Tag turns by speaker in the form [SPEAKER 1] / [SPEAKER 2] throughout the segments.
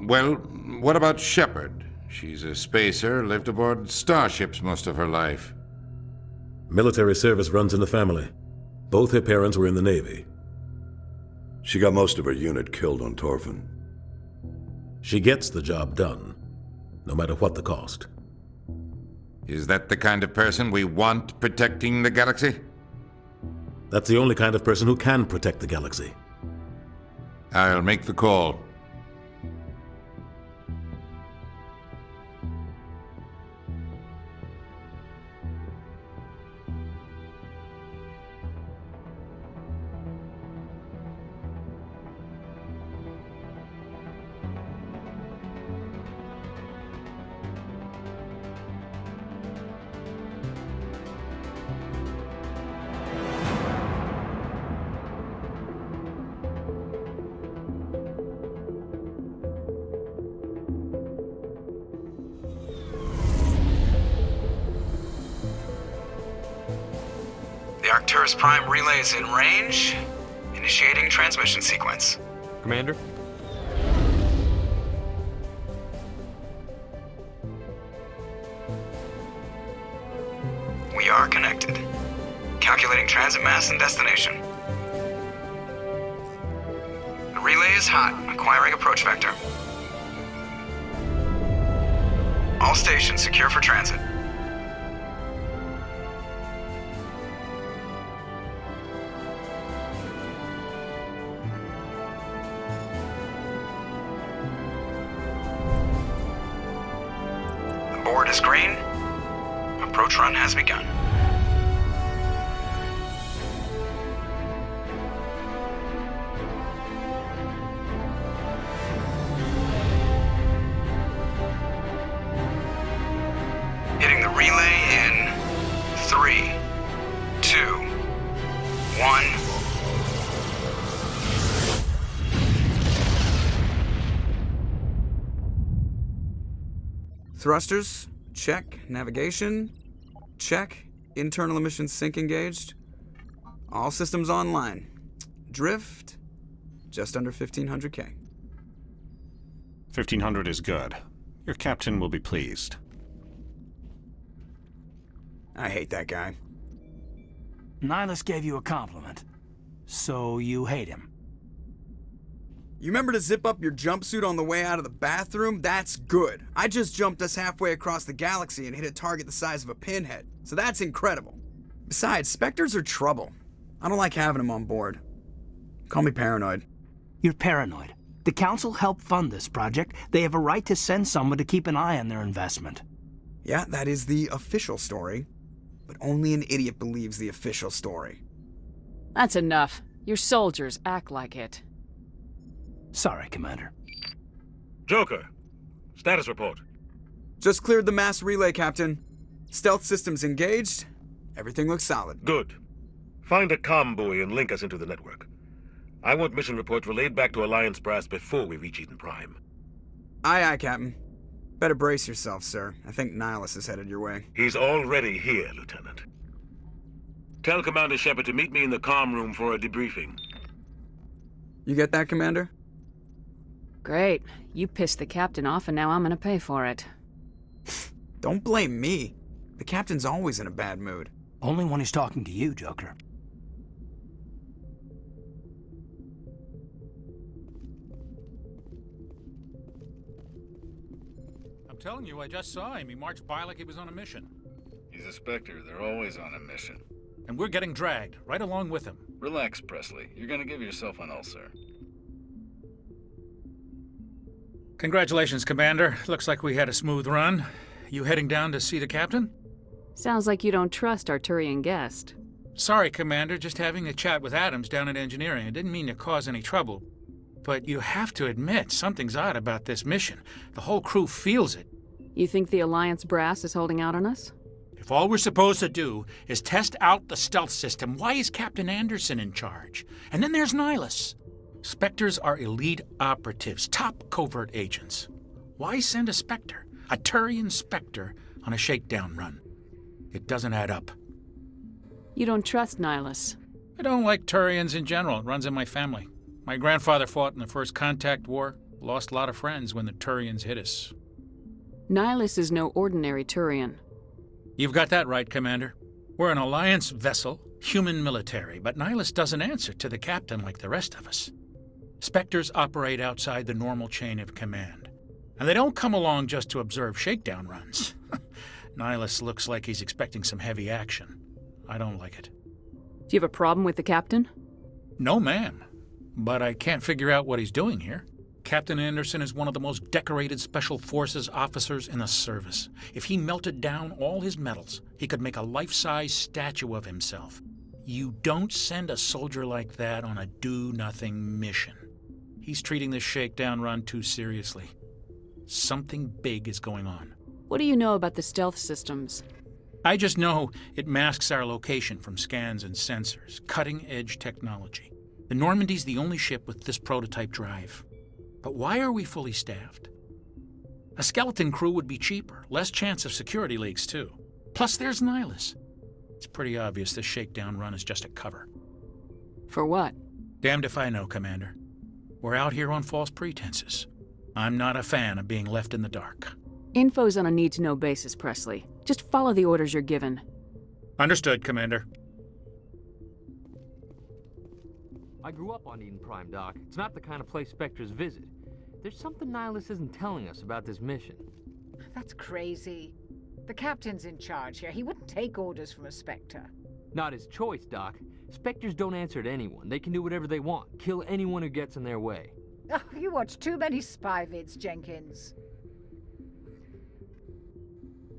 [SPEAKER 1] Well, what about Shepard? She's a spacer, lived aboard starships most of her life.
[SPEAKER 2] Military service runs in the family. Both her parents were in the Navy.
[SPEAKER 3] She got most of her unit killed on Torfin.
[SPEAKER 2] She gets the job done, no matter what the cost.
[SPEAKER 1] Is that the kind of person we want protecting the galaxy?
[SPEAKER 2] That's the only kind of person who can protect the galaxy.
[SPEAKER 1] I'll make the call.
[SPEAKER 4] The Arcturus Prime relay is in range. Initiating transmission sequence.
[SPEAKER 5] Commander?
[SPEAKER 4] We are connected. Calculating transit mass and destination. The relay is hot, acquiring approach vector. All stations secure for transit. The board is green. Approach run has begun. Hitting the relay in 3, 2, 1. Thrusters, check. Navigation, check. Internal emissions sync engaged. All systems online. Drift, just under 1500K.
[SPEAKER 6] 1500 is good. Your captain will be pleased.
[SPEAKER 4] I hate that guy.
[SPEAKER 7] Nihilus gave you a compliment. So you hate him.
[SPEAKER 4] You remember to zip up your jumpsuit on the way out of the bathroom? That's good. I just jumped us halfway across the galaxy and hit a target the size of a pinhead, so that's incredible. Besides, Spectres are trouble. I don't like having them on board. Call me paranoid.
[SPEAKER 7] You're paranoid. The Council helped fund this project. They have a right to send someone to keep an eye on their investment.
[SPEAKER 4] Yeah, that is the official story. But only an idiot believes the official story.
[SPEAKER 8] That's enough. Your soldiers act like it.
[SPEAKER 7] Sorry, Commander.
[SPEAKER 9] Joker, status report.
[SPEAKER 4] Just cleared the mass relay, Captain. Stealth systems engaged. Everything looks solid.
[SPEAKER 9] Good. Find a comm buoy and link us into the network. I want mission reports relayed back to Alliance Brass before we reach Eden Prime.
[SPEAKER 4] Aye, aye, Captain. Better brace yourself, sir. I think Nihilus is headed your way.
[SPEAKER 9] He's already here, Lieutenant. Tell Commander Shepard to meet me in the comm room for a debriefing.
[SPEAKER 4] You get that, Commander?
[SPEAKER 8] Great. You pissed the captain off and now I'm gonna pay for it.
[SPEAKER 4] Don't blame me. The captain's always in a bad mood.
[SPEAKER 7] Only when he's talking to you, Joker.
[SPEAKER 10] I'm telling you, I just saw him. He marched by like he was on a mission.
[SPEAKER 11] He's a Spectre. They're always on a mission.
[SPEAKER 10] And we're getting dragged, right along with him.
[SPEAKER 11] Relax, Presley. You're gonna give yourself an ulcer.
[SPEAKER 10] Congratulations, Commander. Looks like we had a smooth run. You heading down to see the captain?
[SPEAKER 8] Sounds like you don't trust our Turian guest.
[SPEAKER 10] Sorry, Commander. Just having a chat with Adams down at engineering. I didn't mean to cause any trouble. But you have to admit, something's odd about this mission. The whole crew feels it.
[SPEAKER 8] You think the Alliance brass is holding out on us?
[SPEAKER 10] If all we're supposed to do is test out the stealth system, why is Captain Anderson in charge? And then there's Nihilus. Spectres are elite operatives, top covert agents. Why send a Spectre, a Turian Spectre, on a shakedown run? It doesn't add up.
[SPEAKER 8] You don't trust Nihilus.
[SPEAKER 10] I don't like Turians in general. It runs in my family. My grandfather fought in the First Contact War. Lost a lot of friends when the Turians hit us.
[SPEAKER 8] Nihilus is no ordinary Turian.
[SPEAKER 10] You've got that right, Commander. We're an Alliance vessel, human military, but Nihilus doesn't answer to the captain like the rest of us. Spectres operate outside the normal chain of command. And they don't come along just to observe shakedown runs. Nihilus looks like he's expecting some heavy action. I don't like it.
[SPEAKER 8] Do you have a problem with the captain?
[SPEAKER 10] No, ma'am. But I can't figure out what he's doing here. Captain Anderson is one of the most decorated Special Forces officers in the service. If he melted down all his medals, he could make a life-size statue of himself. You don't send a soldier like that on a do-nothing mission. He's treating this shakedown run too seriously. Something big is going on.
[SPEAKER 8] What do you know about the stealth systems?
[SPEAKER 10] I just know it masks our location from scans and sensors. Cutting-edge technology. The Normandy's the only ship with this prototype drive. But why are we fully staffed? A skeleton crew would be cheaper, less chance of security leaks too. Plus there's Nihilus. It's pretty obvious this shakedown run is just a cover.
[SPEAKER 8] For what?
[SPEAKER 10] Damned if I know, Commander. We're out here on false pretenses. I'm not a fan of being left in the dark.
[SPEAKER 8] Info's on a need-to-know basis, Presley. Just follow the orders you're given.
[SPEAKER 10] Understood, Commander.
[SPEAKER 5] I grew up on Eden Prime, Doc. It's not the kind of place Spectres visit. There's something Nihilus isn't telling us about this mission.
[SPEAKER 12] That's crazy. The captain's in charge here. He wouldn't take orders from a Spectre.
[SPEAKER 5] Not his choice, Doc. Spectres don't answer to anyone. They can do whatever they want. Kill anyone who gets in their way.
[SPEAKER 12] Oh, you watch too many spy vids, Jenkins.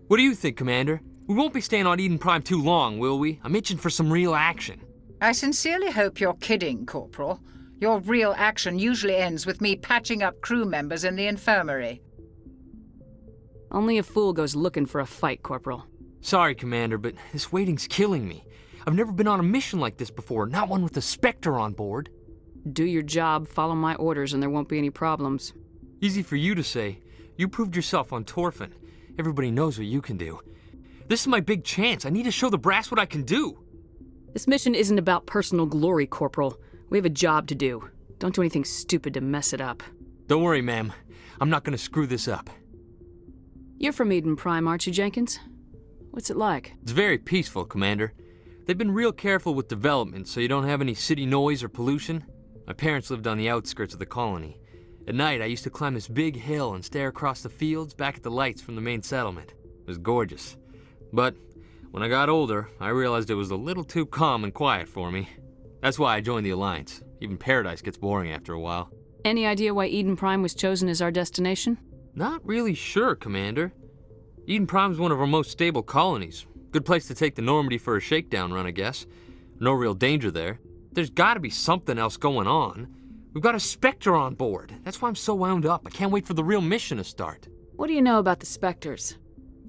[SPEAKER 5] What do you think, Commander? We won't be staying on Eden Prime too long, will we? I'm itching for some real action.
[SPEAKER 12] I sincerely hope you're kidding, Corporal. Your real action usually ends with me patching up crew members in the infirmary.
[SPEAKER 8] Only a fool goes looking for a fight, Corporal.
[SPEAKER 5] Sorry, Commander, but this waiting's killing me. I've never been on a mission like this before, not one with a Spectre on board.
[SPEAKER 8] Do your job, follow my orders, and there won't be any problems.
[SPEAKER 5] Easy for you to say. You proved yourself on Torfin. Everybody knows what you can do. This is my big chance. I need to show the brass what I can do.
[SPEAKER 8] This mission isn't about personal glory, Corporal. We have a job to do. Don't do anything stupid to mess it up.
[SPEAKER 5] Don't worry, ma'am. I'm not gonna screw this up.
[SPEAKER 8] You're from Eden Prime, aren't you, Jenkins? What's it like?
[SPEAKER 5] It's very peaceful, Commander. They've been real careful with development so you don't have any city noise or pollution. My parents lived on the outskirts of the colony. At night, I used to climb this big hill and stare across the fields back at the lights from the main settlement. It was gorgeous. But when I got older, I realized it was a little too calm and quiet for me. That's why I joined the Alliance. Even Paradise gets boring after a while.
[SPEAKER 8] Any idea why Eden Prime was chosen as our destination?
[SPEAKER 5] Not really sure, Commander. Eden Prime's one of our most stable colonies. Good place to take the Normandy for a shakedown run, I guess. No real danger there. There's gotta be something else going on. We've got a Spectre on board. That's why I'm so wound up. I can't wait for the real mission to start.
[SPEAKER 8] What do you know about the Spectres?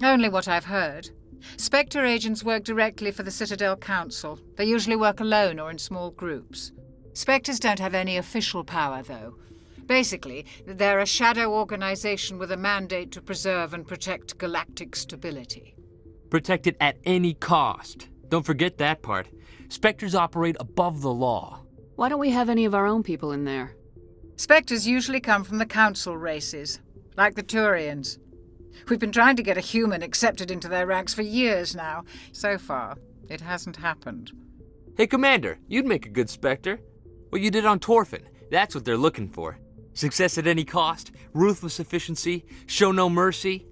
[SPEAKER 12] Only what I've heard. Spectre agents work directly for the Citadel Council. They usually work alone or in small groups. Spectres don't have any official power, though. Basically, they're a shadow organization with a mandate to preserve and protect galactic stability.
[SPEAKER 5] Protect it at any cost. Don't forget that part. Spectres operate above the law.
[SPEAKER 8] Why don't we have any of our own people in there?
[SPEAKER 12] Spectres usually come from the Council races, like the Turians. We've been trying to get a human accepted into their ranks for years now. So far, it hasn't happened.
[SPEAKER 5] Hey, Commander, you'd make a good Spectre. What you did on Torfin, that's what they're looking for. Success at any cost, ruthless efficiency, show no mercy.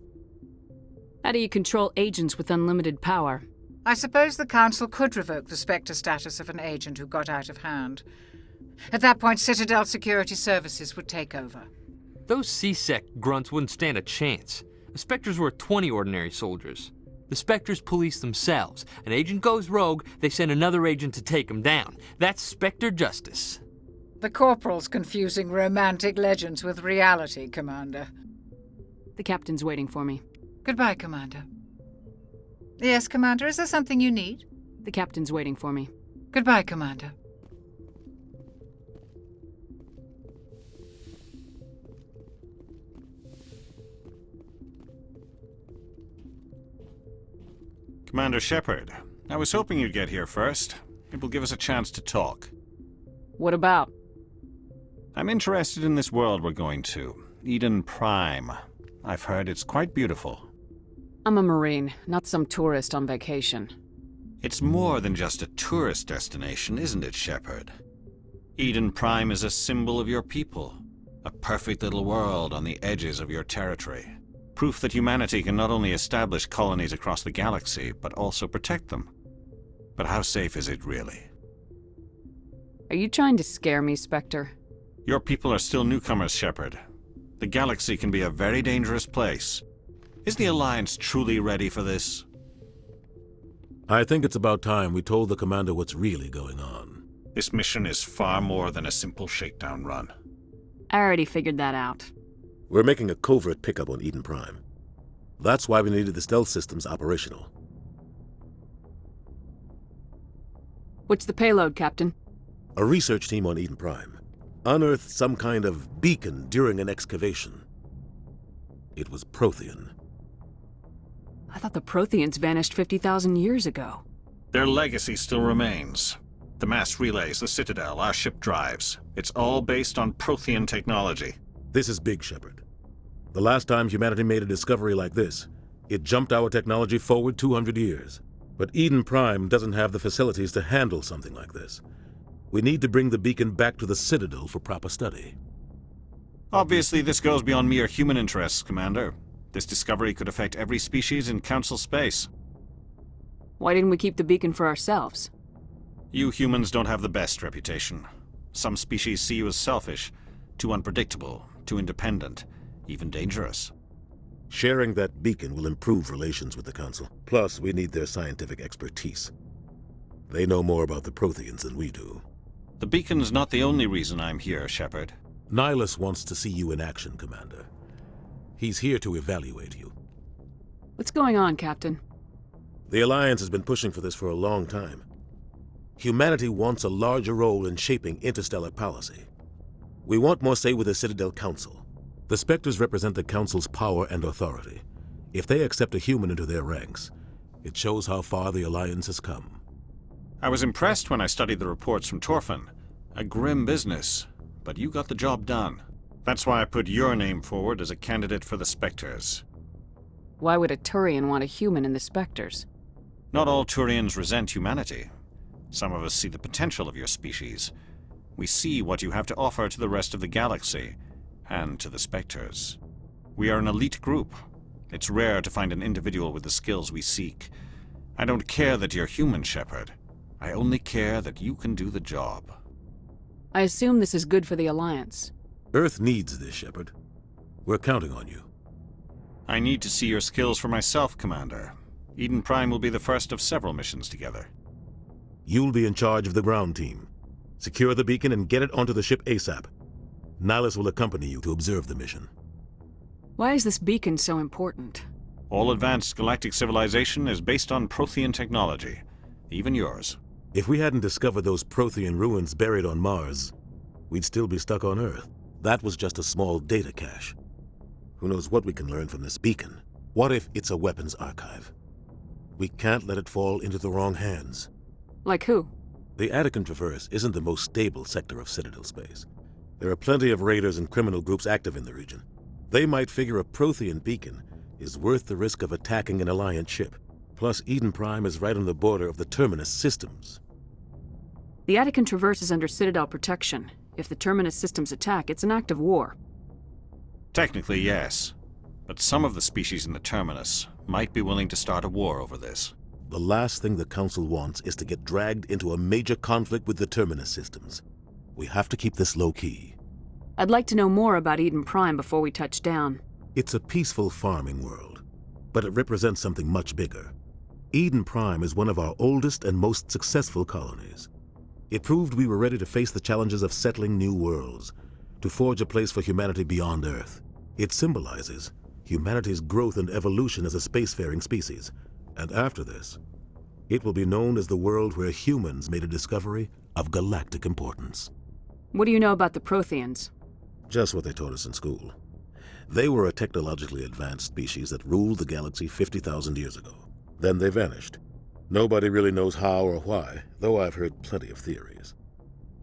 [SPEAKER 8] How do you control agents with unlimited power?
[SPEAKER 12] I suppose the Council could revoke the Spectre status of an agent who got out of hand. At that point, Citadel Security Services would take over.
[SPEAKER 5] Those C-Sec grunts wouldn't stand a chance. The Spectres were 20 ordinary soldiers. The Spectres police themselves. An agent goes rogue, they send another agent to take him down. That's Spectre justice.
[SPEAKER 12] The Corporal's confusing romantic legends with reality, Commander.
[SPEAKER 8] The captain's waiting for me.
[SPEAKER 12] Goodbye, Commander. Yes, Commander, is there something you need?
[SPEAKER 8] The captain's waiting for me.
[SPEAKER 12] Goodbye, Commander.
[SPEAKER 6] Commander Shepard, I was hoping you'd get here first. It will give us a chance to talk.
[SPEAKER 8] What about?
[SPEAKER 6] I'm interested in this world we're going to, Eden Prime. I've heard it's quite beautiful.
[SPEAKER 8] I'm a Marine, not some tourist on vacation.
[SPEAKER 6] It's more than just a tourist destination, isn't it, Shepard? Eden Prime is a symbol of your people. A perfect little world on the edges of your territory. Proof that humanity can not only establish colonies across the galaxy, but also protect them. But how safe is it really?
[SPEAKER 8] Are you trying to scare me, Spectre?
[SPEAKER 6] Your people are still newcomers, Shepard. The galaxy can be a very dangerous place. Is the Alliance truly ready for this?
[SPEAKER 2] I think it's about time we told the Commander what's really going on.
[SPEAKER 6] This mission is far more than a simple shakedown run.
[SPEAKER 8] I already figured that out.
[SPEAKER 2] We're making a covert pickup on Eden Prime. That's why we needed the stealth systems operational.
[SPEAKER 8] What's the payload, Captain?
[SPEAKER 2] A research team on Eden Prime unearthed some kind of beacon during an excavation. It was Prothean.
[SPEAKER 8] I thought the Protheans vanished 50,000 years ago.
[SPEAKER 6] Their legacy still remains. The mass relays, the Citadel, our ship drives. It's all based on Prothean technology.
[SPEAKER 2] This is big, Shepard. The last time humanity made a discovery like this, it jumped our technology forward 200 years. But Eden Prime doesn't have the facilities to handle something like this. We need to bring the beacon back to the Citadel for proper study.
[SPEAKER 6] Obviously, this goes beyond mere human interests, Commander. This discovery could affect every species in Council space.
[SPEAKER 8] Why didn't we keep the beacon for ourselves?
[SPEAKER 6] You humans don't have the best reputation. Some species see you as selfish, too unpredictable, too independent, even dangerous.
[SPEAKER 2] Sharing that beacon will improve relations with the Council. Plus, we need their scientific expertise. They know more about the Protheans than we do.
[SPEAKER 6] The beacon's not the only reason I'm here, Shepard.
[SPEAKER 2] Nihilus wants to see you in action, Commander. He's here to evaluate you.
[SPEAKER 8] What's going on, Captain?
[SPEAKER 2] The Alliance has been pushing for this for a long time. Humanity wants a larger role in shaping interstellar policy. We want more say with the Citadel Council. The Spectres represent the Council's power and authority. If they accept a human into their ranks, it shows how far the Alliance has come.
[SPEAKER 6] I was impressed when I studied the reports from Torfin. A grim business, but you got the job done. That's why I put your name forward as a candidate for the Spectres.
[SPEAKER 8] Why would a Turian want a human in the Spectres?
[SPEAKER 6] Not all Turians resent humanity. Some of us see the potential of your species. We see what you have to offer to the rest of the galaxy, and to the Spectres. We are an elite group. It's rare to find an individual with the skills we seek. I don't care that you're human, Shepard. I only care that you can do the job.
[SPEAKER 8] I assume this is good for the Alliance.
[SPEAKER 2] Earth needs this, Shepard. We're counting on you.
[SPEAKER 6] I need to see your skills for myself, Commander. Eden Prime will be the first of several missions together.
[SPEAKER 2] You'll be in charge of the ground team. Secure the beacon and get it onto the ship ASAP. Nihilus will accompany you to observe the mission.
[SPEAKER 8] Why is this beacon so important?
[SPEAKER 6] All advanced galactic civilization is based on Prothean technology. Even yours.
[SPEAKER 2] If we hadn't discovered those Prothean ruins buried on Mars, we'd still be stuck on Earth. That was just a small data cache. Who knows what we can learn from this beacon? What if it's a weapons archive? We can't let it fall into the wrong hands.
[SPEAKER 8] Like who?
[SPEAKER 2] The Attican Traverse isn't the most stable sector of Citadel space. There are plenty of raiders and criminal groups active in the region. They might figure a Prothean beacon is worth the risk of attacking an Alliance ship. Plus, Eden Prime is right on the border of the Terminus systems.
[SPEAKER 8] The Attican Traverse is under Citadel protection. If the Terminus systems attack, it's an act of war.
[SPEAKER 6] Technically, yes. But some of the species in the Terminus might be willing to start a war over this.
[SPEAKER 2] The last thing the Council wants is to get dragged into a major conflict with the Terminus systems. We have to keep this low-key.
[SPEAKER 8] I'd like to know more about Eden Prime before we touch down.
[SPEAKER 2] It's a peaceful farming world, but it represents something much bigger. Eden Prime is one of our oldest and most successful colonies. It proved we were ready to face the challenges of settling new worlds, to forge a place for humanity beyond Earth. It symbolizes humanity's growth and evolution as a spacefaring species. And after this, it will be known as the world where humans made a discovery of galactic importance.
[SPEAKER 8] What do you know about the Protheans?
[SPEAKER 2] Just what they taught us in school. They were a technologically advanced species that ruled the galaxy 50,000 years ago. Then they vanished. Nobody really knows how or why, though I've heard plenty of theories.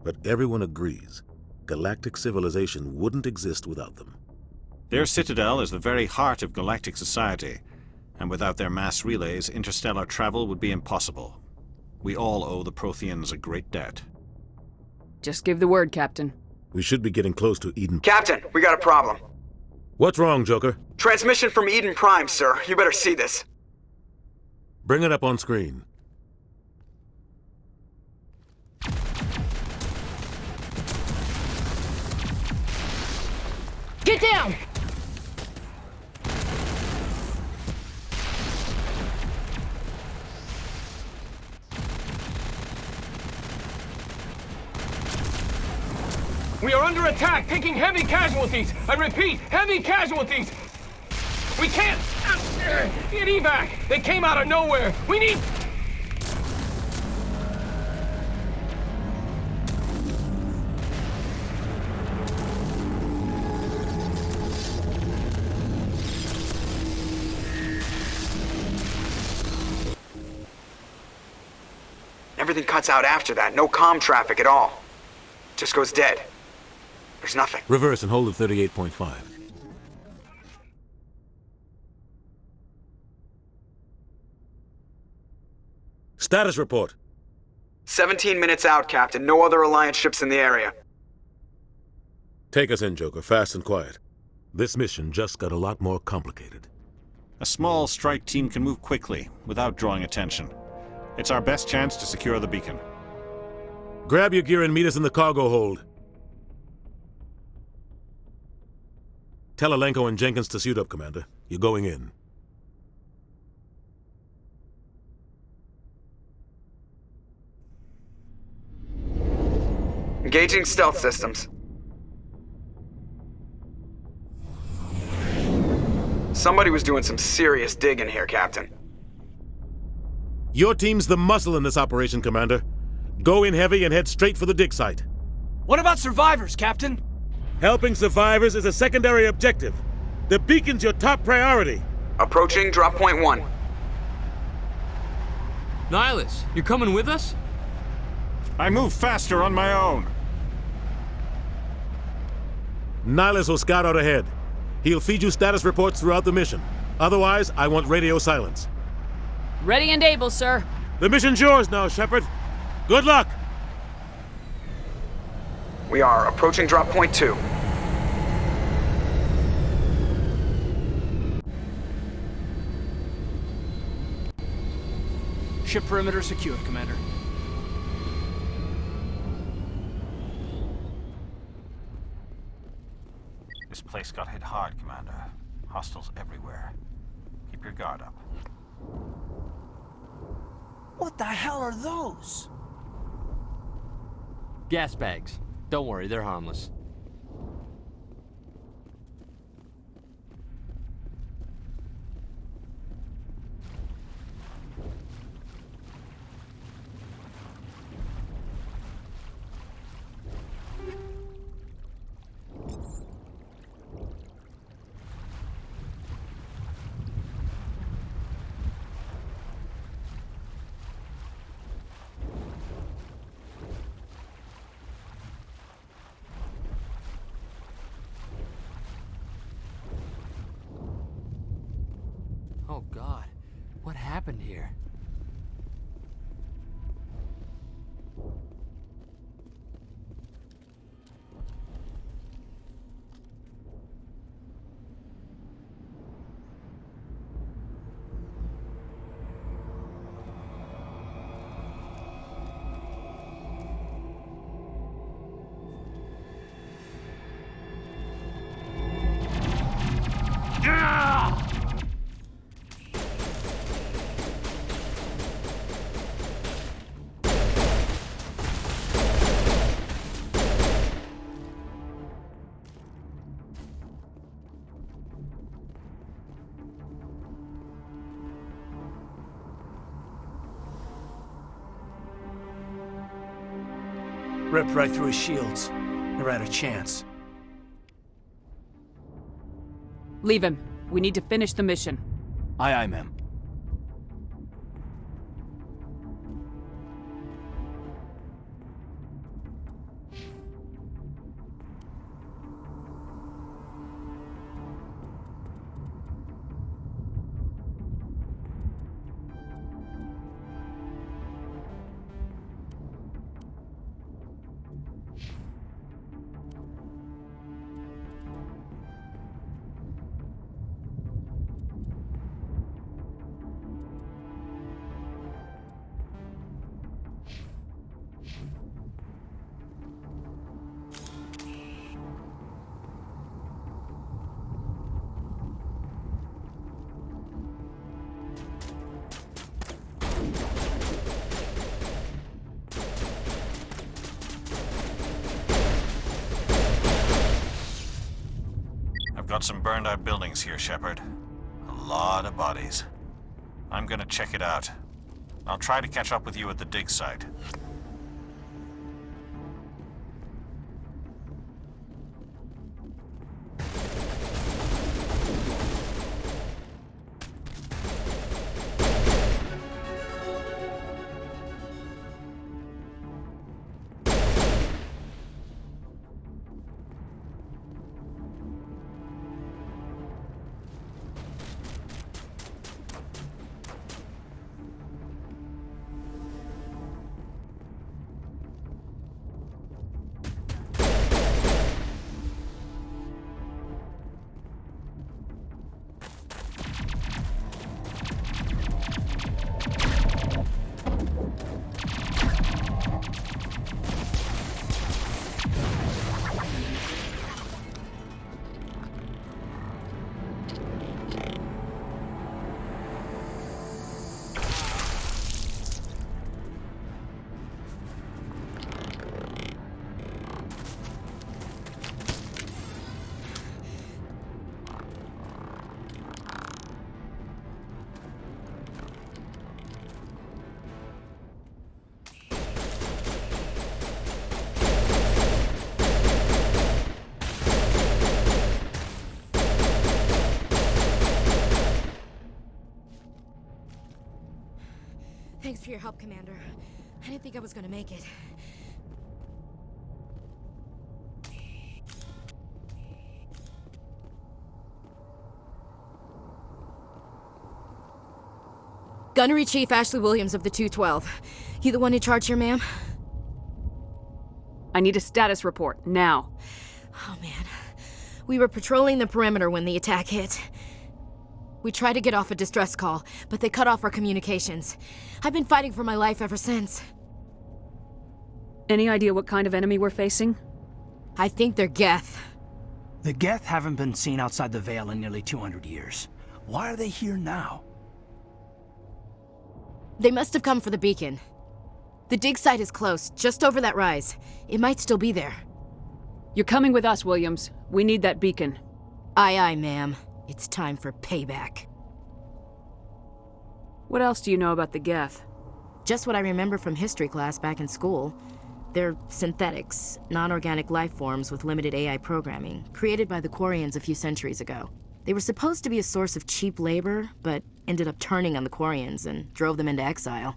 [SPEAKER 2] But everyone agrees galactic civilization wouldn't exist without them.
[SPEAKER 6] Their citadel is the very heart of galactic society, and without their mass relays, interstellar travel would be impossible. We all owe the Protheans a great debt.
[SPEAKER 8] Just give the word, Captain.
[SPEAKER 2] We should be getting close to Eden.
[SPEAKER 4] Captain, we got a problem.
[SPEAKER 2] What's wrong, Joker?
[SPEAKER 4] Transmission from Eden Prime, sir. You better see this.
[SPEAKER 2] Bring it up on screen.
[SPEAKER 8] Get down!
[SPEAKER 13] We are under attack, taking heavy casualties. I repeat, heavy casualties. We can't get evac. They came out of nowhere. We need...
[SPEAKER 4] Everything cuts out after that. No comm traffic at all. Just goes dead. There's nothing.
[SPEAKER 2] Reverse and hold at 38.5. Status report.
[SPEAKER 4] 17 minutes out, Captain. No other Alliance ships in the area.
[SPEAKER 2] Take us in, Joker, fast and quiet. This mission just got a lot more complicated.
[SPEAKER 6] A small strike team can move quickly, without drawing attention. It's our best chance to secure the beacon.
[SPEAKER 2] Grab your gear and meet us in the cargo hold. Tell Alenko and Jenkins to suit up, Commander. You're going in.
[SPEAKER 4] Engaging stealth systems. Somebody was doing some serious digging here, Captain.
[SPEAKER 2] Your team's the muscle in this operation, Commander. Go in heavy and head straight for the dig site.
[SPEAKER 7] What about survivors, Captain?
[SPEAKER 2] Helping survivors is a secondary objective. The beacon's your top priority.
[SPEAKER 4] Approaching drop point 1.
[SPEAKER 5] Nihilus, you're coming with us?
[SPEAKER 6] I move faster on my own.
[SPEAKER 2] Nihilus will scout out ahead. He'll feed you status reports throughout the mission. Otherwise, I want radio silence.
[SPEAKER 8] Ready and able, sir.
[SPEAKER 2] The mission's yours now, Shepard. Good luck!
[SPEAKER 4] We are approaching drop point 2.
[SPEAKER 7] Ship perimeter secured, Commander.
[SPEAKER 6] This place got hit hard, Commander. Hostiles everywhere. Keep your guard up.
[SPEAKER 7] What the hell are those?
[SPEAKER 5] Gas bags. Don't worry, they're harmless. Oh God, what happened here?
[SPEAKER 7] Ripped right through his shields. Never had a chance.
[SPEAKER 8] Leave him. We need to finish the mission.
[SPEAKER 7] Aye, aye, ma'am.
[SPEAKER 6] got some burned out buildings here, Shepard. A lot of bodies. I'm gonna check it out. I'll try to catch up with you at the dig site.
[SPEAKER 14] Thanks for your help, Commander. I didn't think I was gonna make it. Gunnery Chief Ashley Williams of the 212. You the one in charge here, ma'am?
[SPEAKER 8] I need a status report, now.
[SPEAKER 14] Oh, man. We were patrolling the perimeter when the attack hit. We tried to get off a distress call, but they cut off our communications. I've been fighting for my life ever since.
[SPEAKER 8] Any idea what kind of enemy we're facing?
[SPEAKER 14] I think they're Geth.
[SPEAKER 7] The Geth haven't been seen outside the Veil in nearly 200 years. Why are they here now?
[SPEAKER 14] They must have come for the beacon. The dig site is close, just over that rise. It might still be there.
[SPEAKER 8] You're coming with us, Williams. We need that beacon.
[SPEAKER 14] Aye, aye, ma'am. It's time for payback.
[SPEAKER 8] What else do you know about the Geth?
[SPEAKER 14] Just what I remember from history class back in school. They're synthetics, non-organic life forms with limited AI programming, created by the Quarians a few centuries ago. They were supposed to be a source of cheap labor, but ended up turning on the Quarians and drove them into exile.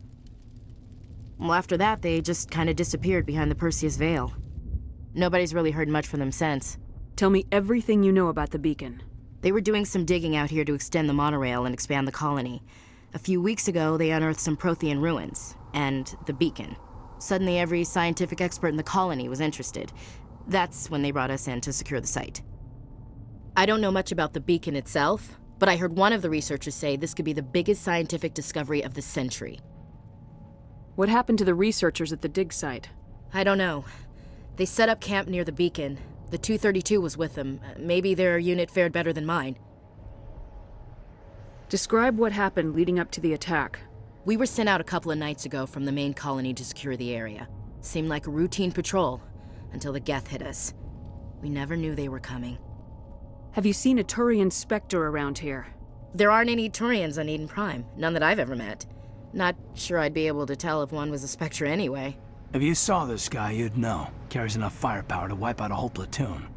[SPEAKER 14] Well, after that, they just kind of disappeared behind the Perseus Veil. Nobody's really heard much from them since.
[SPEAKER 8] Tell me everything you know about the beacon.
[SPEAKER 14] They were doing some digging out here to extend the monorail and expand the colony. A few weeks ago, they unearthed some Prothean ruins, and the beacon. Suddenly, every scientific expert in the colony was interested. That's when they brought us in to secure the site. I don't know much about the beacon itself, but I heard one of the researchers say this could be the biggest scientific discovery of the century.
[SPEAKER 8] What happened to the researchers at the dig site?
[SPEAKER 14] I don't know. They set up camp near the beacon. The 232 was with them. Maybe their unit fared better than mine.
[SPEAKER 8] Describe what happened leading up to the attack.
[SPEAKER 14] We were sent out a couple of nights ago from the main colony to secure the area. Seemed like a routine patrol, until the Geth hit us. We never knew they were coming.
[SPEAKER 8] Have you seen a Turian Spectre around here?
[SPEAKER 14] There aren't any Turians on Eden Prime. None that I've ever met. Not sure I'd be able to tell if one was a Spectre anyway.
[SPEAKER 7] If you saw this guy, you'd know. Carries enough firepower to wipe out a whole platoon.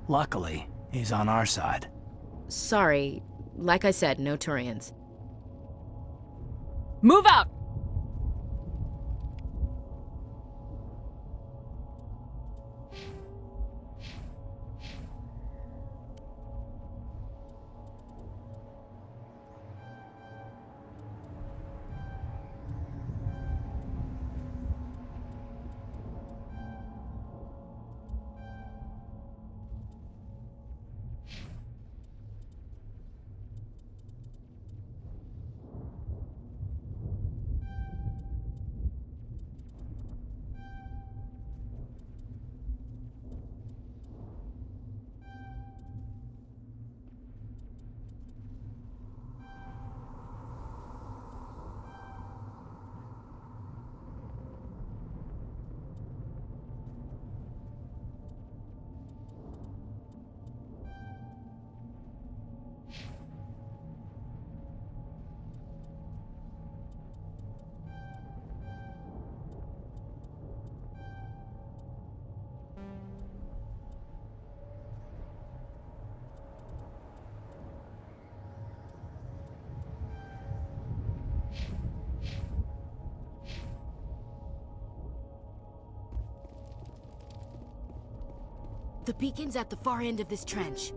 [SPEAKER 7] Luckily, he's on our side.
[SPEAKER 14] Sorry. Like I said, no Turians.
[SPEAKER 8] Move out!
[SPEAKER 14] The beacon's at the far end of this trench.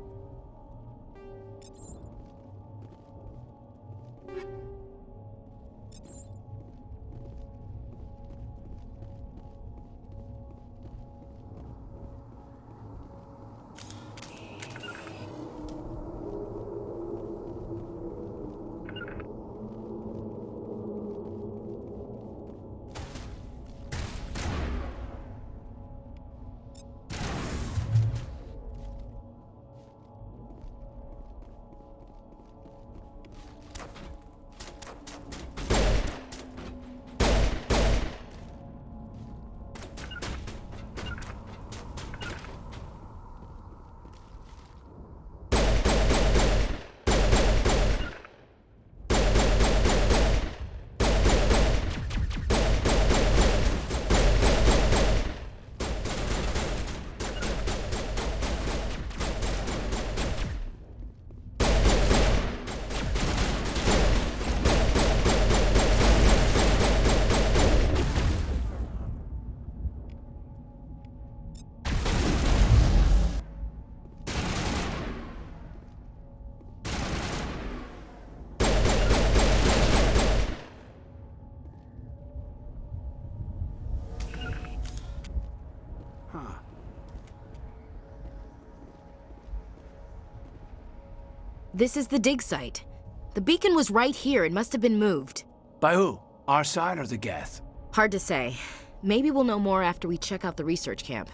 [SPEAKER 14] This is the dig site. The beacon was right here. It must have been moved.
[SPEAKER 7] By who? Our side or the Geth?
[SPEAKER 14] Hard to say. Maybe we'll know more after we check out the research camp.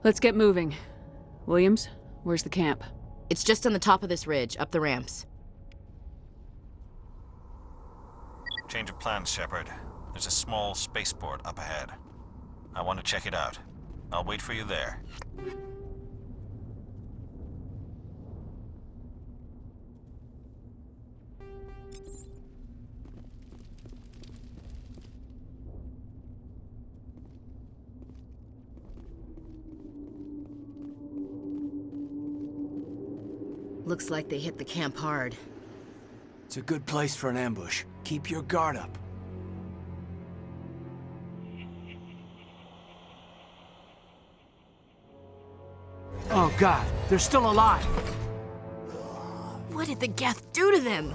[SPEAKER 8] Let's get moving. Williams, where's the camp?
[SPEAKER 14] It's just on the top of this ridge, up the ramps.
[SPEAKER 6] Change of plans, Shepard. There's a small spaceport up ahead. I want to check it out. I'll wait for you there.
[SPEAKER 14] Looks like they hit the camp hard.
[SPEAKER 7] It's a good place for an ambush. Keep your guard up. Oh God, they're still alive!
[SPEAKER 14] What did the Geth do to them?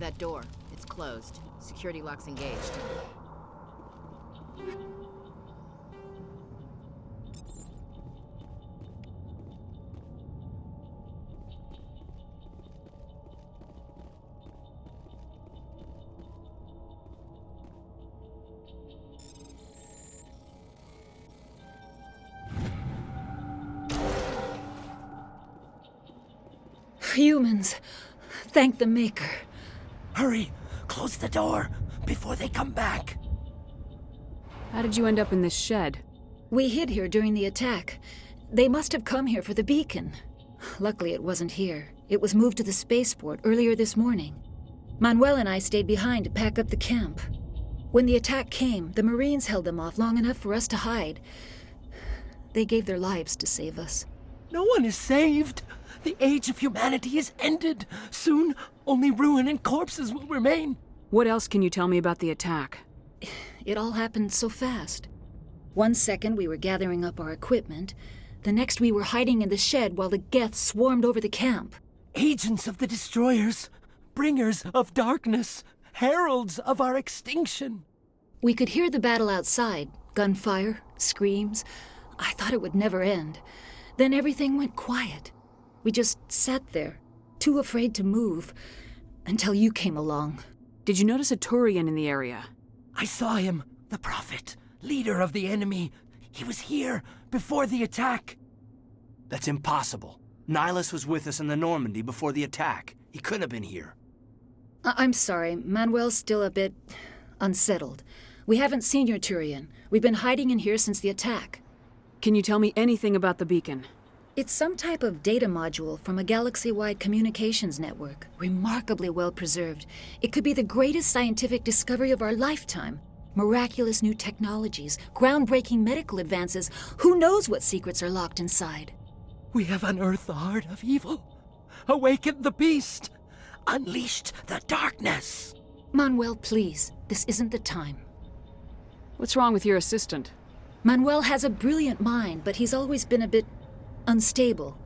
[SPEAKER 14] That door, it's closed. Security lock's engaged.
[SPEAKER 15] Humans, thank the Maker.
[SPEAKER 7] Hurry! Close the door before they come back!
[SPEAKER 8] How did you end up in this shed?
[SPEAKER 15] We hid here during the attack. They must have come here for the beacon. Luckily, it wasn't here. It was moved to the spaceport earlier this morning. Manuel and I stayed behind to pack up the camp. When the attack came, the Marines held them off long enough for us to hide. They gave their lives to save us.
[SPEAKER 7] No one is saved! The age of humanity is ended! Soon, only ruin and corpses will remain!
[SPEAKER 8] What else can you tell me about the attack?
[SPEAKER 15] It all happened so fast. 1 second we were gathering up our equipment. The next we were hiding in the shed while the Geth swarmed over the camp.
[SPEAKER 7] Agents of the Destroyers! Bringers of darkness! Heralds of our extinction!
[SPEAKER 15] We could hear the battle outside. Gunfire, screams. I thought it would never end. Then everything went quiet. We just sat there, too afraid to move, until you came along.
[SPEAKER 8] Did you notice a Turian in the area?
[SPEAKER 7] I saw him, the Prophet, leader of the enemy. He was here before the attack. That's impossible. Nihilus was with us in the Normandy before the attack. He couldn't have been here.
[SPEAKER 15] I'm sorry, Manuel's still a bit unsettled. We haven't seen your Turian. We've been hiding in here since the attack.
[SPEAKER 8] Can you tell me anything about the beacon?
[SPEAKER 15] It's some type of data module from a galaxy-wide communications network, remarkably well preserved. It could be the greatest scientific discovery of our lifetime. Miraculous new technologies, groundbreaking medical advances. Who knows what secrets are locked inside?
[SPEAKER 7] We have unearthed the heart of evil, awakened the beast, unleashed the darkness.
[SPEAKER 15] Manuel, please, this isn't the time.
[SPEAKER 8] What's wrong with your assistant?
[SPEAKER 15] Manuel has a brilliant mind, but he's always been a bit unstable.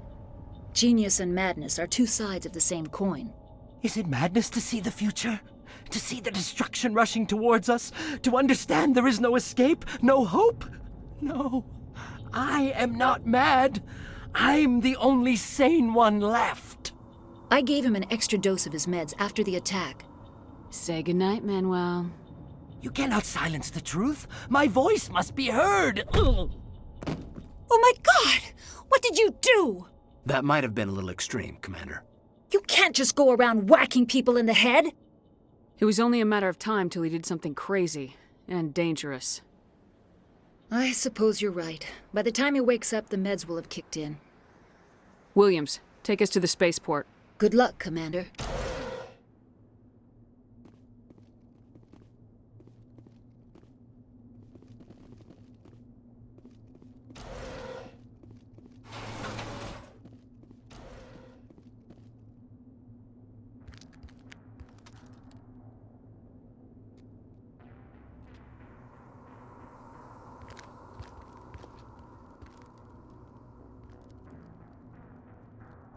[SPEAKER 15] Genius and madness are two sides of the same coin.
[SPEAKER 7] Is it madness to see the future? To see the destruction rushing towards us? To understand there is no escape? No hope? No. I am not mad. I'm the only sane one left.
[SPEAKER 15] I gave him an extra dose of his meds after the attack.
[SPEAKER 8] Say goodnight, Manuel.
[SPEAKER 7] You cannot silence the truth. My voice must be heard. Ugh.
[SPEAKER 15] Oh my God! What did you do?
[SPEAKER 16] That might have been a little extreme, Commander.
[SPEAKER 15] You can't just go around whacking people in the head!
[SPEAKER 8] It was only a matter of time till he did something crazy and dangerous.
[SPEAKER 15] I suppose you're right. By the time he wakes up, the meds will have kicked in.
[SPEAKER 8] Williams, take us to the spaceport.
[SPEAKER 15] Good luck, Commander.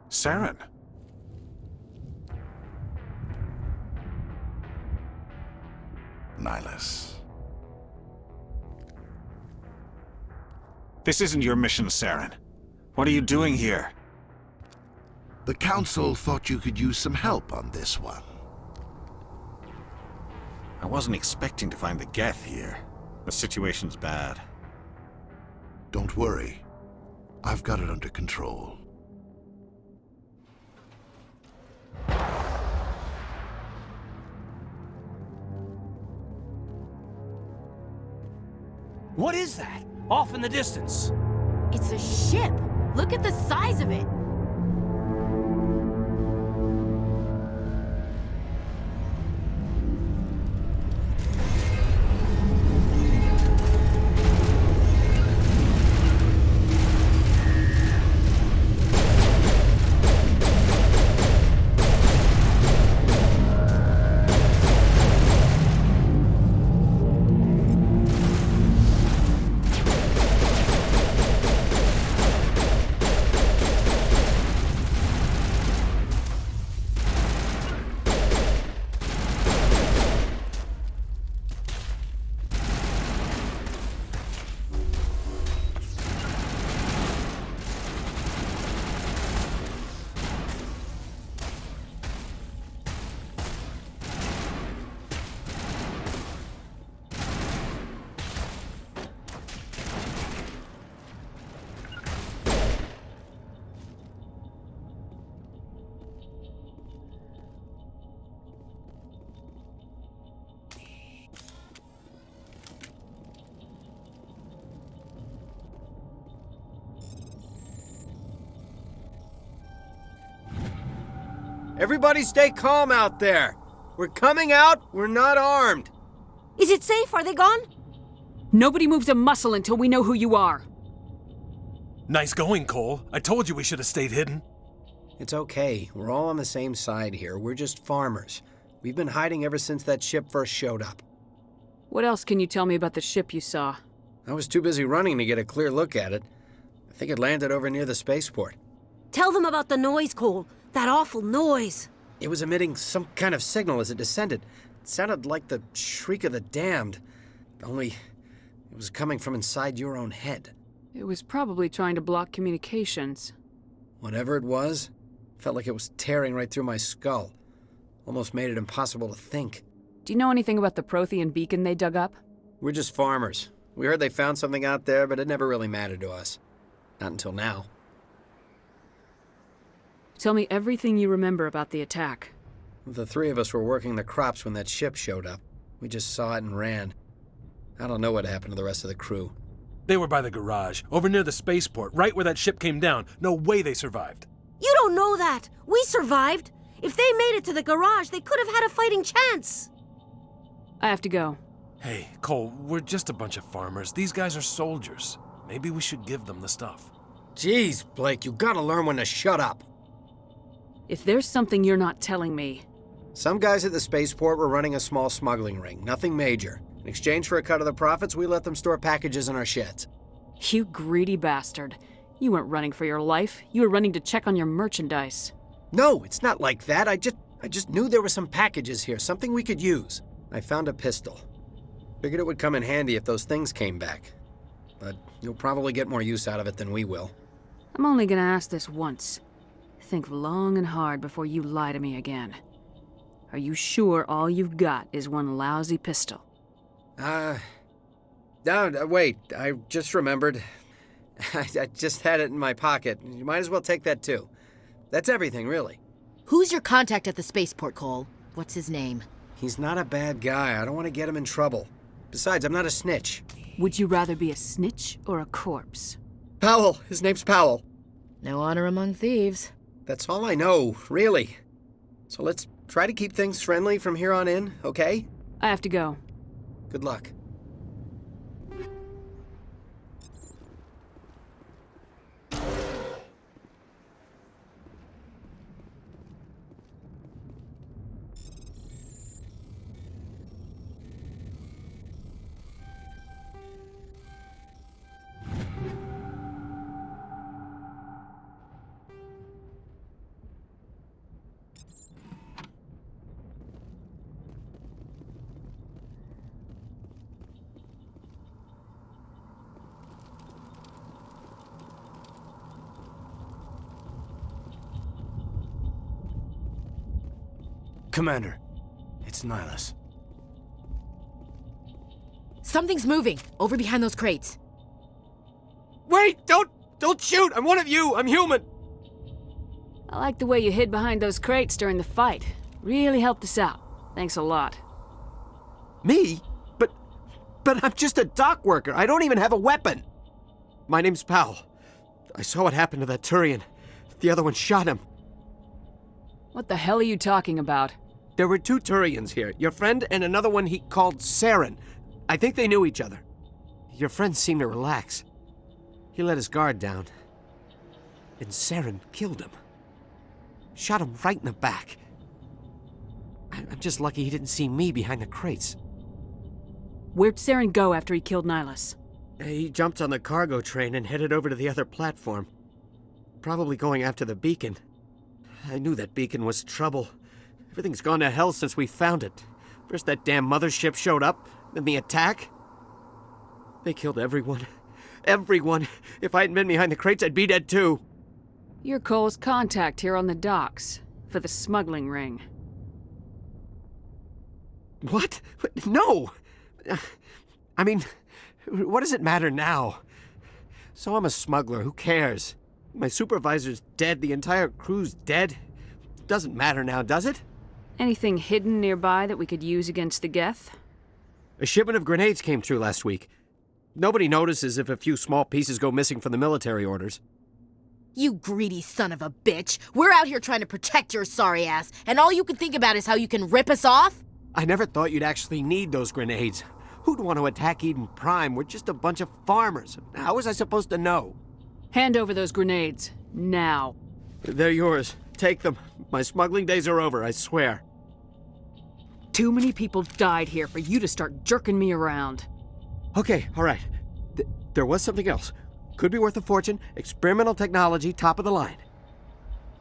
[SPEAKER 6] Saren.
[SPEAKER 17] Nihilus.
[SPEAKER 6] This isn't your mission, Saren. What are you doing here?
[SPEAKER 17] The Council thought you could use some help on this one.
[SPEAKER 6] I wasn't expecting to find the Geth here. The situation's bad.
[SPEAKER 17] Don't worry. I've got it under control.
[SPEAKER 7] What is that? Off in the distance.
[SPEAKER 14] It's a ship. Look at the size of it.
[SPEAKER 18] Everybody stay calm out there. We're coming out, we're not armed.
[SPEAKER 14] Is it safe? Are they gone?
[SPEAKER 8] Nobody moves a muscle until we know who you are.
[SPEAKER 19] Nice going, Cole. I told you we should have stayed hidden.
[SPEAKER 18] It's okay. We're all on the same side here. We're just farmers. We've been hiding ever since that ship first showed up.
[SPEAKER 8] What else can you tell me about the ship you saw?
[SPEAKER 18] I was too busy running to get a clear look at it. I think it landed over near the spaceport.
[SPEAKER 14] Tell them about the noise, Cole. That awful noise.
[SPEAKER 18] It was emitting some kind of signal as it descended. It sounded like the shriek of the damned. Only it was coming from inside your own head.
[SPEAKER 8] It was probably trying to block communications.
[SPEAKER 18] Whatever it was, felt like it was tearing right through my skull. Almost made it impossible to think.
[SPEAKER 8] Do you know anything about the Prothean beacon they dug up?
[SPEAKER 18] We're just farmers. We heard they found something out there, but it never really mattered to us. Not until now.
[SPEAKER 8] Tell me everything you remember about the attack.
[SPEAKER 18] The three of us were working the crops when that ship showed up. We just saw it and ran. I don't know what happened to the rest of the crew.
[SPEAKER 19] They were by the garage, over near the spaceport, right where that ship came down. No way they survived.
[SPEAKER 20] You don't know that. We survived. If they made it to the garage, they could have had a fighting chance.
[SPEAKER 8] I have to go.
[SPEAKER 19] Hey, Cole, we're just a bunch of farmers. These guys are soldiers. Maybe we should give them the stuff.
[SPEAKER 18] Jeez, Blake, you gotta learn when to shut up.
[SPEAKER 8] If there's something you're not telling me...
[SPEAKER 18] Some guys at the spaceport were running a small smuggling ring, nothing major. In exchange for a cut of the profits, we let them store packages in our sheds.
[SPEAKER 8] You greedy bastard. You weren't running for your life. You were running to check on your merchandise.
[SPEAKER 18] No, it's not like that. I just knew there were some packages here, something we could use. I found a pistol. Figured it would come in handy if those things came back. But you'll probably get more use out of it than we will.
[SPEAKER 8] I'm only gonna ask this once. Think long and hard before you lie to me again. Are you sure all you've got is one lousy pistol?
[SPEAKER 18] No, wait, I just remembered. I just had it in my pocket. You might as well take that too. That's everything, really.
[SPEAKER 14] Who's your contact at the spaceport, Cole? What's his name?
[SPEAKER 18] He's not a bad guy. I don't want to get him in trouble. Besides, I'm not a snitch.
[SPEAKER 8] Would you rather be a snitch or a corpse?
[SPEAKER 18] Powell. His name's Powell.
[SPEAKER 14] No honor among thieves.
[SPEAKER 18] That's all I know, really. So let's try to keep things friendly from here on in, okay?
[SPEAKER 8] I have to go.
[SPEAKER 18] Good luck.
[SPEAKER 16] Commander, it's Nihilus.
[SPEAKER 14] Something's moving, over behind those crates.
[SPEAKER 18] Wait! Don't shoot! I'm one of you! I'm human!
[SPEAKER 8] I like the way you hid behind those crates during the fight. Really helped us out. Thanks a lot.
[SPEAKER 18] Me? But I'm just a dock worker. I don't even have a weapon. My name's Powell. I saw what happened to that Turian. The other one shot him.
[SPEAKER 8] What the hell are you talking about?
[SPEAKER 18] There were two Turians here. Your friend and another one he called Saren. I think they knew each other. Your friend seemed to relax. He let his guard down. And Saren killed him. Shot him right in the back. I'm just lucky he didn't see me behind the crates.
[SPEAKER 8] Where'd Saren go after he killed Nihilus?
[SPEAKER 18] He jumped on the cargo train and headed over to the other platform. Probably going after the beacon. I knew that beacon was trouble. Everything's gone to hell since we found it. First that damn mothership showed up, then the attack. They killed everyone. Everyone. If I hadn't been behind the crates, I'd be dead too.
[SPEAKER 8] You're Cole's contact here on the docks, for the smuggling ring.
[SPEAKER 18] What? No! I mean, what does it matter now? So I'm a smuggler, who cares? My supervisor's dead, the entire crew's dead. Doesn't matter now, does it?
[SPEAKER 8] Anything hidden nearby that we could use against the Geth?
[SPEAKER 18] A shipment of grenades came through last week. Nobody notices if a few small pieces go missing from the military orders.
[SPEAKER 14] You greedy son of a bitch. We're out here trying to protect your sorry ass, and all you can think about is how you can rip us off?
[SPEAKER 18] I never thought you'd actually need those grenades. Who'd want to attack Eden Prime? We're just a bunch of farmers. How was I supposed to know?
[SPEAKER 8] Hand over those grenades. Now.
[SPEAKER 18] They're yours. Take them. My smuggling days are over, I swear.
[SPEAKER 8] Too many people died here for you to start jerking me around.
[SPEAKER 18] Okay, all right. There was something else. Could be worth a fortune. Experimental technology, top of the line.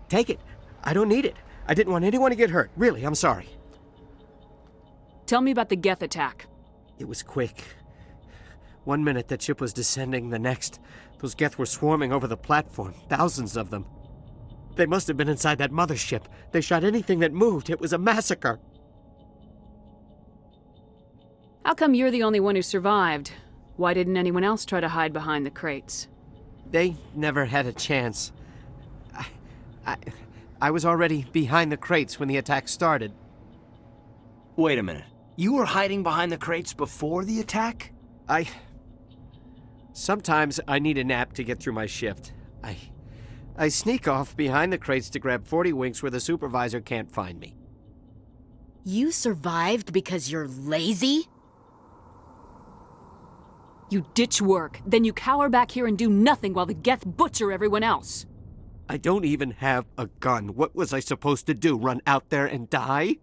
[SPEAKER 18] Take it. I don't need it. I didn't want anyone to get hurt. Really, I'm sorry.
[SPEAKER 8] Tell me about the Geth attack.
[SPEAKER 18] It was quick. 1 minute that ship was descending, the next, those Geth were swarming over the platform. Thousands of them. They must have been inside that mothership. They shot anything that moved. It was a massacre.
[SPEAKER 8] How come you're the only one who survived? Why didn't anyone else try to hide behind the crates?
[SPEAKER 18] They never had a chance. I was already behind the crates when the attack started.
[SPEAKER 16] Wait a minute. You were hiding behind the crates before the attack?
[SPEAKER 18] Sometimes I need a nap to get through my shift. I sneak off behind the crates to grab 40 winks where the supervisor can't find me.
[SPEAKER 14] You survived because you're lazy?
[SPEAKER 8] You ditch work, then you cower back here and do nothing while the Geth butcher everyone else.
[SPEAKER 18] I don't even have a gun. What was I supposed to do, run out there and die?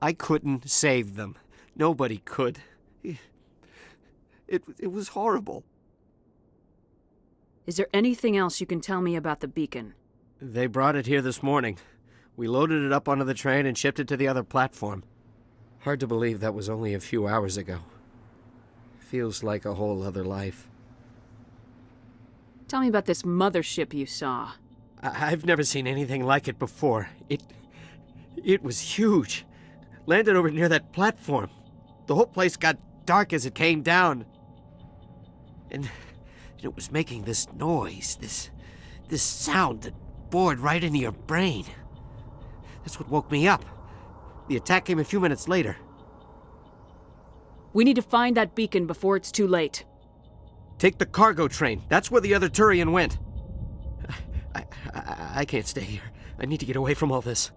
[SPEAKER 18] I couldn't save them. Nobody could. It was horrible.
[SPEAKER 8] Is there anything else you can tell me about the beacon?
[SPEAKER 18] They brought it here this morning. We loaded it up onto the train and shipped it to the other platform. Hard to believe that was only a few hours ago. Feels like a whole other life.
[SPEAKER 8] Tell me about this mothership you saw.
[SPEAKER 18] I've never seen anything like it before. It was huge. Landed over near that platform. The whole place got dark as it came down. And it was making this noise, this sound that bored right into your brain. That's what woke me up. The attack came a few minutes later.
[SPEAKER 8] We need to find that beacon before it's too late.
[SPEAKER 18] Take the cargo train. That's where the other Turian went. I can't stay here. I need to get away from all this.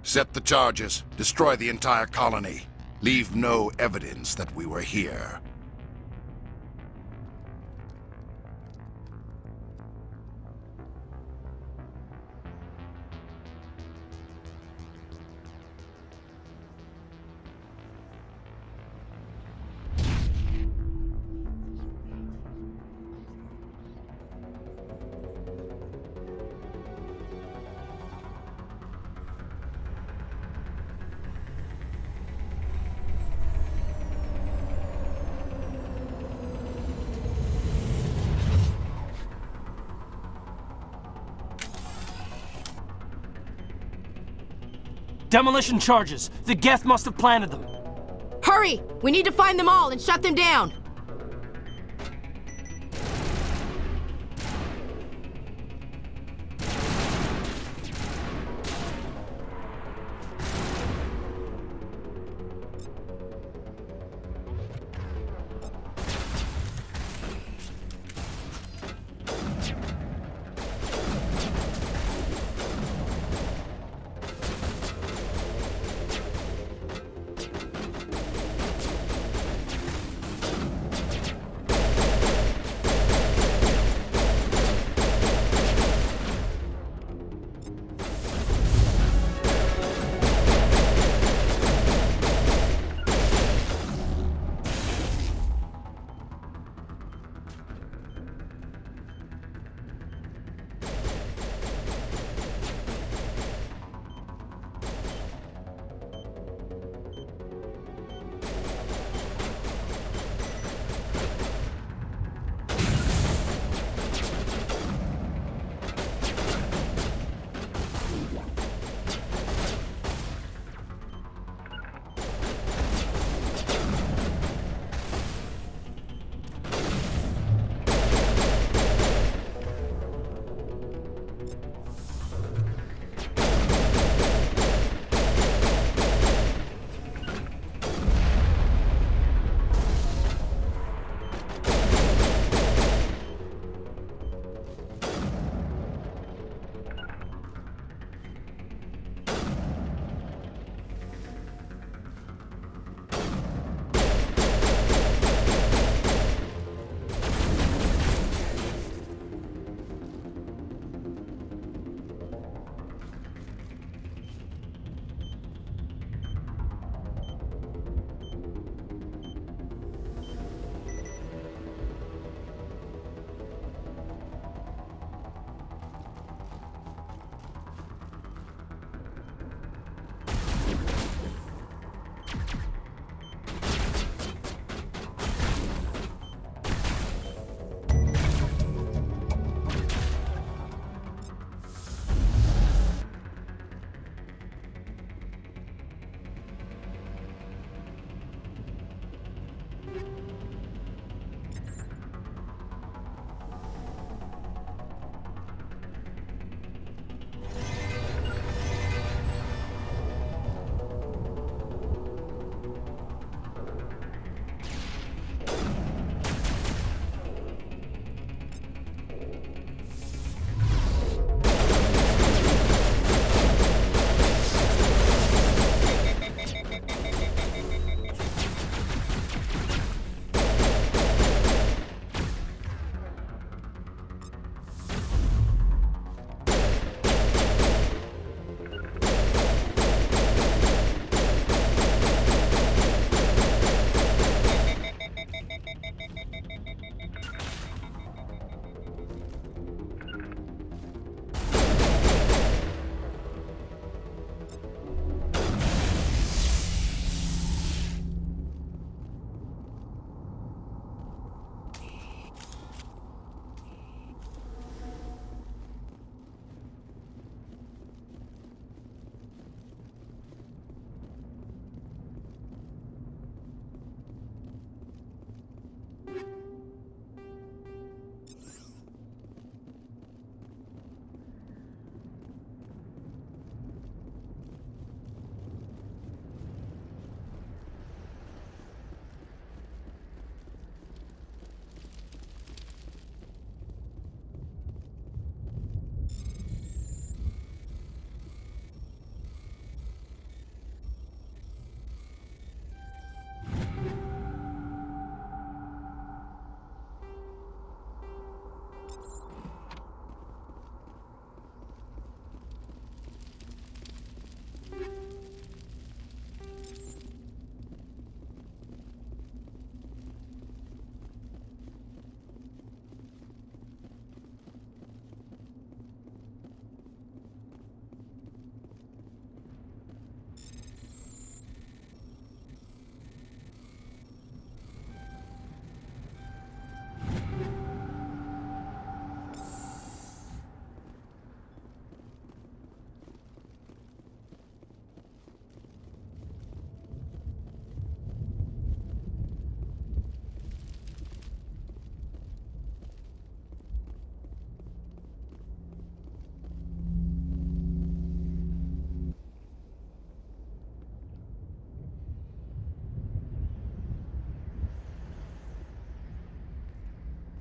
[SPEAKER 17] Set the charges. Destroy the entire colony. Leave no evidence that we were here.
[SPEAKER 7] Demolition charges. The Geth must have planted them.
[SPEAKER 14] Hurry! We need to find them all and shut them down!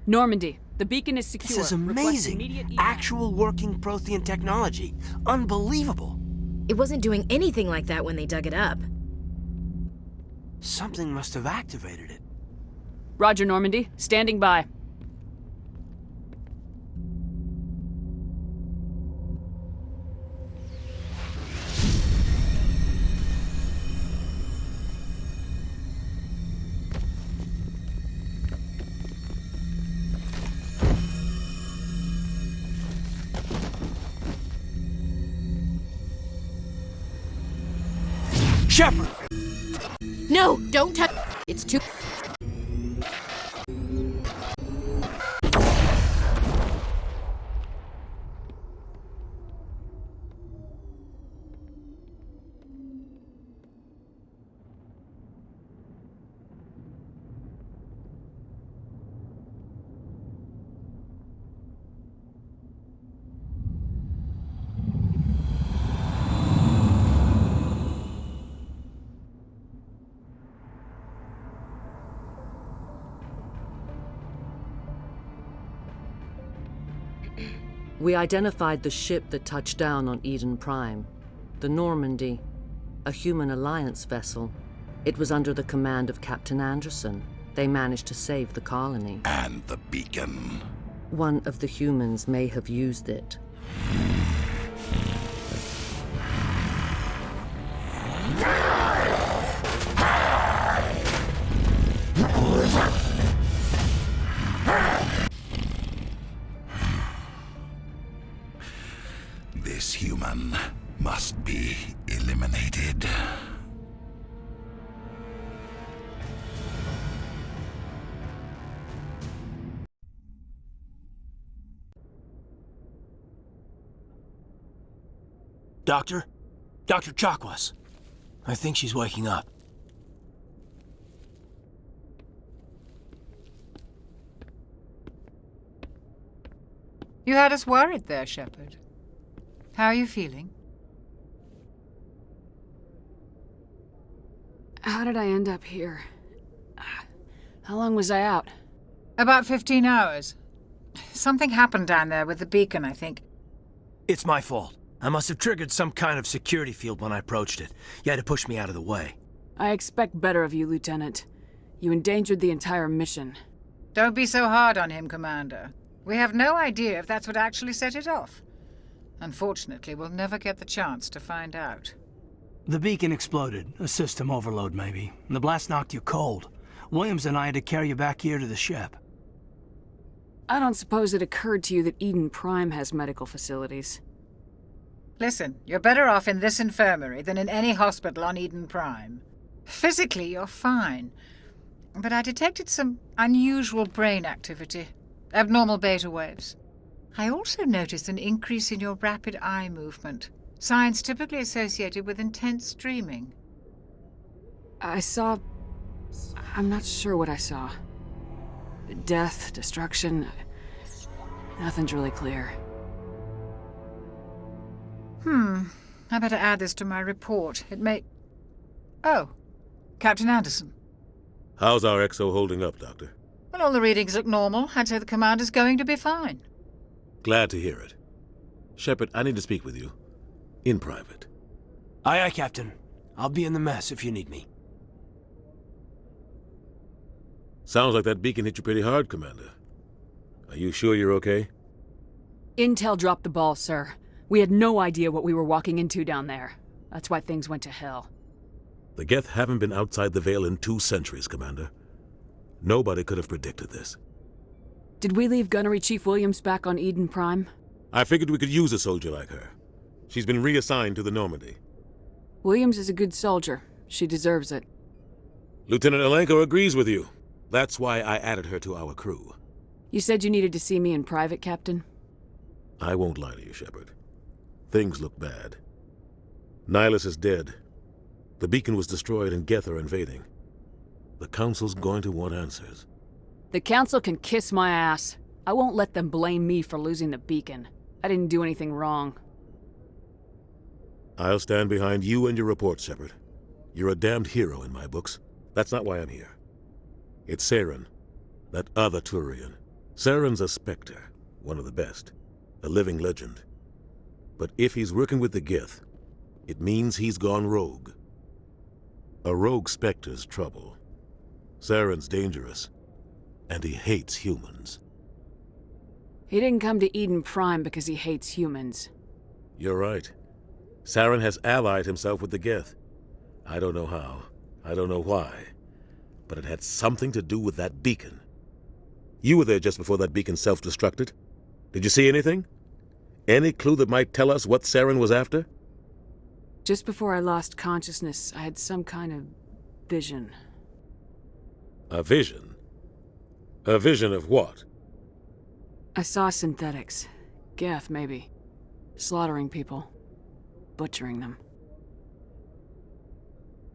[SPEAKER 8] Normandy, the beacon is secure.
[SPEAKER 16] This is
[SPEAKER 8] Request
[SPEAKER 16] amazing.
[SPEAKER 8] immediate evac.
[SPEAKER 16] Actual working Prothean technology. Unbelievable.
[SPEAKER 14] It wasn't doing anything like that when they dug it up.
[SPEAKER 16] Something must have activated it.
[SPEAKER 8] Roger, Normandy. Standing by.
[SPEAKER 16] Shepard!
[SPEAKER 14] No, don't touch. It's too.
[SPEAKER 21] We identified the ship that touched down on Eden Prime, the Normandy, a human alliance vessel. It was under the command of Captain Anderson. They managed to save the colony.
[SPEAKER 17] And the beacon.
[SPEAKER 21] One of the humans may have used it.
[SPEAKER 17] This human must be eliminated.
[SPEAKER 16] Doctor? Dr. Chakwas. I think she's waking up.
[SPEAKER 12] You had us worried there, Shepard. How are you feeling?
[SPEAKER 8] How did I end up here? How long was I out?
[SPEAKER 12] About 15 hours. Something happened down there with the beacon, I think.
[SPEAKER 16] It's my fault. I must have triggered some kind of security field when I approached it. You had to push me out of the way.
[SPEAKER 8] I expect better of you, Lieutenant. You endangered the entire mission.
[SPEAKER 12] Don't be so hard on him, Commander. We have no idea if that's what actually set it off. Unfortunately, we'll never get the chance to find out.
[SPEAKER 22] The beacon exploded. A system overload, maybe. The blast knocked you cold. Williams and I had to carry you back here to the ship.
[SPEAKER 8] I don't suppose it occurred to you that Eden Prime has medical facilities.
[SPEAKER 12] Listen, you're better off in this infirmary than in any hospital on Eden Prime. Physically, you're fine. But I detected some unusual brain activity. Abnormal beta waves. I also noticed an increase in your rapid eye movement. Signs typically associated with intense dreaming.
[SPEAKER 8] I'm not sure what I saw. Death, destruction. Nothing's really clear.
[SPEAKER 12] I better add this to my report. It may... Oh, Captain Anderson.
[SPEAKER 2] How's our XO holding up, Doctor?
[SPEAKER 12] Well, all the readings look normal. I'd say the commander's going to be fine.
[SPEAKER 2] Glad to hear it. Shepard, I need to speak with you. In private.
[SPEAKER 16] Aye, aye, Captain. I'll be in the mess if you need me.
[SPEAKER 2] Sounds like that beacon hit you pretty hard, Commander. Are you sure you're okay?
[SPEAKER 8] Intel dropped the ball, sir. We had no idea what we were walking into down there. That's why things went to hell.
[SPEAKER 2] The Geth haven't been outside the Veil in 2 centuries, Commander. Nobody could have predicted this.
[SPEAKER 8] Did we leave Gunnery Chief Williams back on Eden Prime?
[SPEAKER 2] I figured we could use a soldier like her. She's been reassigned to the Normandy.
[SPEAKER 8] Williams is a good soldier. She deserves it.
[SPEAKER 2] Lieutenant Alenko agrees with you. That's why I added her to our crew.
[SPEAKER 8] You said you needed to see me in private, Captain?
[SPEAKER 2] I won't lie to you, Shepard. Things look bad. Nihilus is dead. The beacon was destroyed and Geth are invading. The Council's going to want answers.
[SPEAKER 8] The Council can kiss my ass. I won't let them blame me for losing the beacon. I didn't do anything wrong.
[SPEAKER 2] I'll stand behind you and your report, Shepard. You're a damned hero in my books. That's not why I'm here. It's Saren, that other Turian. Saren's a Spectre, one of the best, a living legend. But if he's working with the Gith, it means he's gone rogue. A rogue Spectre's trouble. Saren's dangerous, and he hates humans.
[SPEAKER 8] He didn't come to Eden Prime because he hates humans.
[SPEAKER 2] You're right. Saren has allied himself with the Gith. I don't know how, I don't know why, but it had something to do with that beacon. You were there just before that beacon self-destructed. Did you see anything? Any clue that might tell us what Saren was after?
[SPEAKER 8] Just before I lost consciousness, I had some kind of vision.
[SPEAKER 2] A vision? A vision of what?
[SPEAKER 8] I saw synthetics. Geth, maybe. Slaughtering people. Butchering them.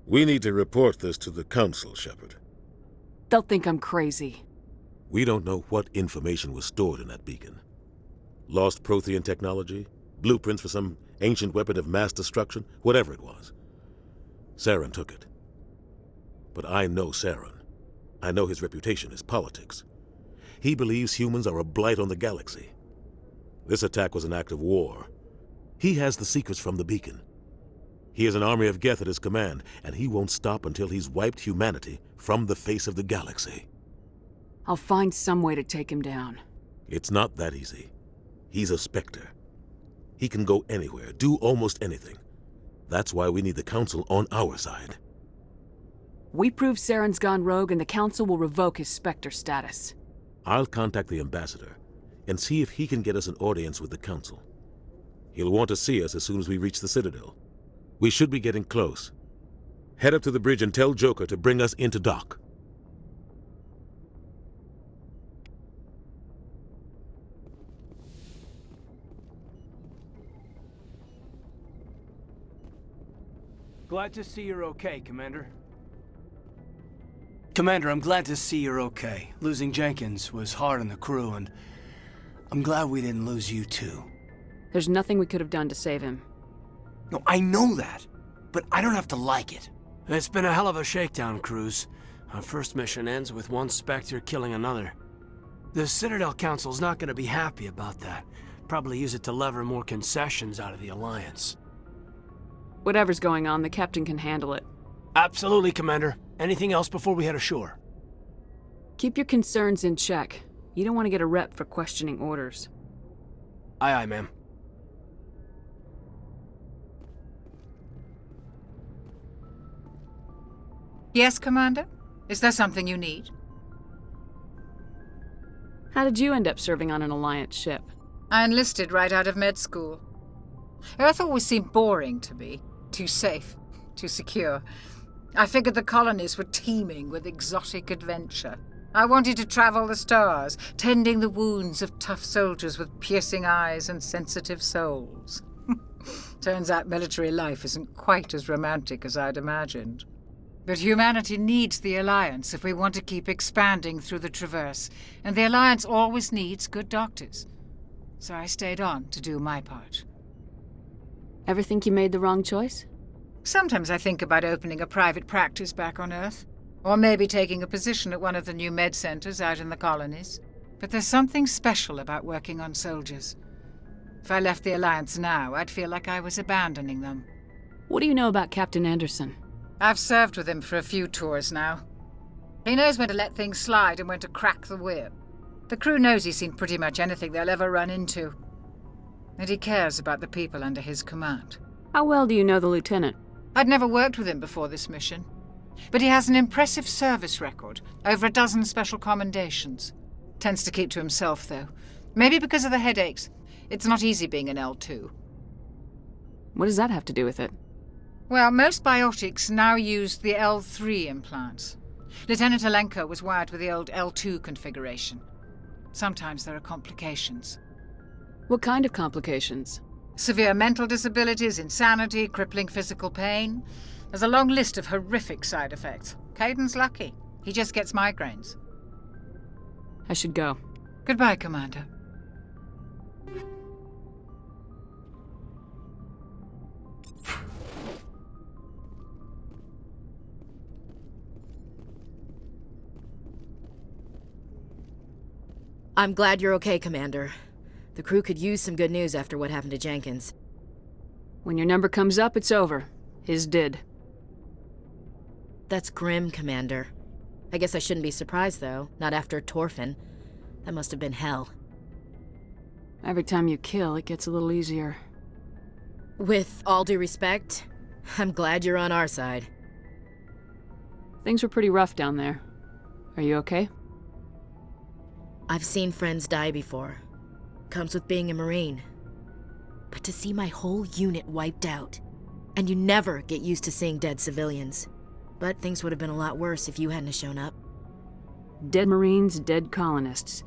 [SPEAKER 2] We need to report this to the Council, Shepard.
[SPEAKER 8] They'll think I'm crazy.
[SPEAKER 2] We don't know what information was stored in that beacon. Lost Prothean technology? Blueprints for some ancient weapon of mass destruction? Whatever it was. Saren took it. But I know Saren. I know his reputation is politics. He believes humans are a blight on the galaxy. This attack was an act of war. He has the secrets from the beacon. He has an army of Geth at his command, and he won't stop until he's wiped humanity from the face of the galaxy.
[SPEAKER 8] I'll find some way to take him down.
[SPEAKER 2] It's not that easy. He's a Spectre. He can go anywhere, do almost anything. That's why we need the Council on our side.
[SPEAKER 8] We prove Saren's gone rogue and the Council will revoke his Spectre status.
[SPEAKER 2] I'll contact the Ambassador and see if he can get us an audience with the Council. He'll want to see us as soon as we reach the Citadel. We should be getting close. Head up to the bridge and tell Joker to bring us into dock.
[SPEAKER 22] Glad to see you're okay, Commander. Commander, I'm glad to see you're okay. Losing Jenkins was hard on the crew, and I'm glad we didn't lose you too.
[SPEAKER 8] There's nothing we could have done to save him.
[SPEAKER 22] No, I know that, but I don't have to like it. It's been a hell of a shakedown, Cruz. Our first mission ends with one Spectre killing another. The Citadel Council's not going to be happy about that. Probably use it to lever more concessions out of the Alliance.
[SPEAKER 8] Whatever's going on, the Captain can handle it.
[SPEAKER 22] Absolutely, Commander. Anything else before we head ashore?
[SPEAKER 8] Keep your concerns in check. You don't want to get a rep for questioning orders.
[SPEAKER 22] Aye, aye, ma'am.
[SPEAKER 12] Yes, Commander? Is there something you need?
[SPEAKER 8] How did you end up serving on an Alliance ship?
[SPEAKER 12] I enlisted right out of med school. Earth always seemed boring to me. Too safe, too secure. I figured the colonies were teeming with exotic adventure. I wanted to travel the stars, tending the wounds of tough soldiers with piercing eyes and sensitive souls. Turns out military life isn't quite as romantic as I'd imagined. But humanity needs the Alliance if we want to keep expanding through the Traverse, and the Alliance always needs good doctors. So I stayed on to do my part.
[SPEAKER 8] Ever think you made the wrong choice?
[SPEAKER 12] Sometimes I think about opening a private practice back on Earth, or maybe taking a position at one of the new med centers out in the colonies. But there's something special about working on soldiers. If I left the Alliance now, I'd feel like I was abandoning them.
[SPEAKER 8] What do you know about Captain Anderson?
[SPEAKER 12] I've served with him for a few tours now. He knows when to let things slide and when to crack the whip. The crew knows he's seen pretty much anything they'll ever run into. And he cares about the people under his command.
[SPEAKER 8] How well do you know the Lieutenant?
[SPEAKER 12] I'd never worked with him before this mission. But he has an impressive service record, over a dozen special commendations. Tends to keep to himself, though. Maybe because of the headaches. It's not easy being an L2.
[SPEAKER 8] What does that have to do with it?
[SPEAKER 12] Well, most biotics now use the L3 implants. Lieutenant Alenko was wired with the old L2 configuration. Sometimes there are complications.
[SPEAKER 8] What kind of complications?
[SPEAKER 12] Severe mental disabilities, insanity, crippling physical pain. There's a long list of horrific side effects. Caden's lucky. He just gets migraines.
[SPEAKER 8] I should go.
[SPEAKER 12] Goodbye, Commander.
[SPEAKER 14] I'm glad you're okay, Commander. The crew could use some good news after what happened to Jenkins.
[SPEAKER 8] When your number comes up, it's over. His did.
[SPEAKER 14] That's grim, Commander. I guess I shouldn't be surprised, though. Not after Torfin. That must have been hell.
[SPEAKER 8] Every time you kill, it gets a little easier.
[SPEAKER 14] With all due respect, I'm glad you're on our side.
[SPEAKER 8] Things were pretty rough down there. Are you okay?
[SPEAKER 14] I've seen friends die before. Comes with being a Marine. But to see my whole unit wiped out, and you never get used to seeing dead civilians. But things would have been a lot worse if you hadn't shown up.
[SPEAKER 8] Dead Marines, dead colonists.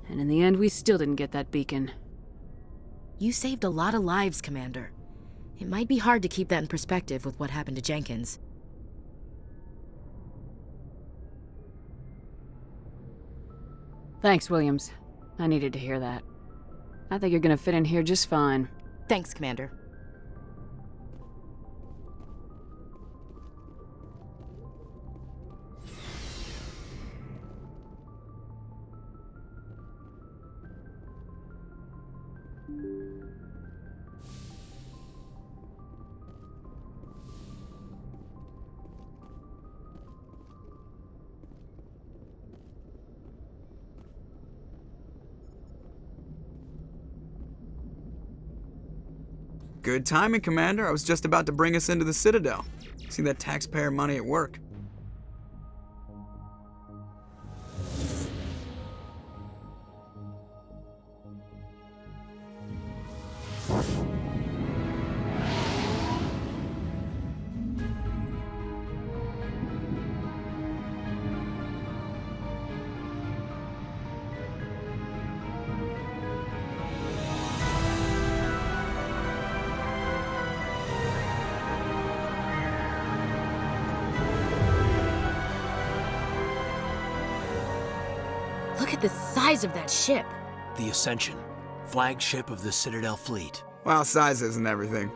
[SPEAKER 8] And in the end, we still didn't get that beacon.
[SPEAKER 14] You saved a lot of lives, Commander. It might be hard to keep that in perspective with what happened to Jenkins.
[SPEAKER 8] Thanks, Williams. I needed to hear that. I think you're gonna fit in here just fine.
[SPEAKER 14] Thanks, Commander.
[SPEAKER 4] Good timing, Commander. I was just about to bring us into the Citadel. See that taxpayer money at work.
[SPEAKER 14] Look at the size of that ship.
[SPEAKER 22] The Ascension, flagship of the Citadel fleet.
[SPEAKER 4] Well, size isn't everything.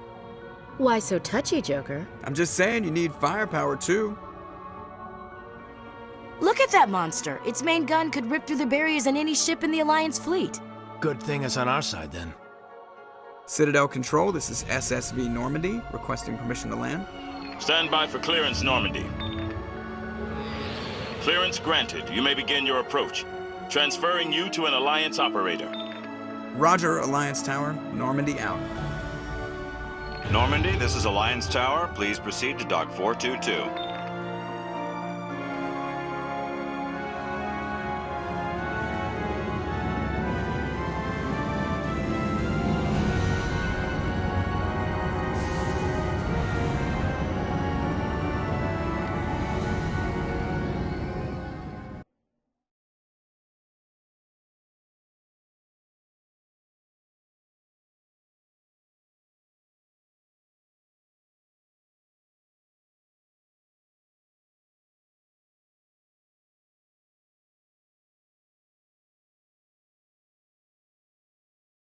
[SPEAKER 14] Why so touchy, Joker?
[SPEAKER 4] I'm just saying you need firepower too.
[SPEAKER 14] Look at that monster. Its main gun could rip through the barriers in any ship in the Alliance fleet.
[SPEAKER 22] Good thing it's on our side, then.
[SPEAKER 4] Citadel Control, this is SSV Normandy, requesting permission to land.
[SPEAKER 1] Stand by for clearance, Normandy. Clearance granted. You may begin your approach. Transferring you to an Alliance operator.
[SPEAKER 4] Roger, Alliance Tower. Normandy out.
[SPEAKER 1] Normandy, this is Alliance Tower. Please proceed to Dock 422.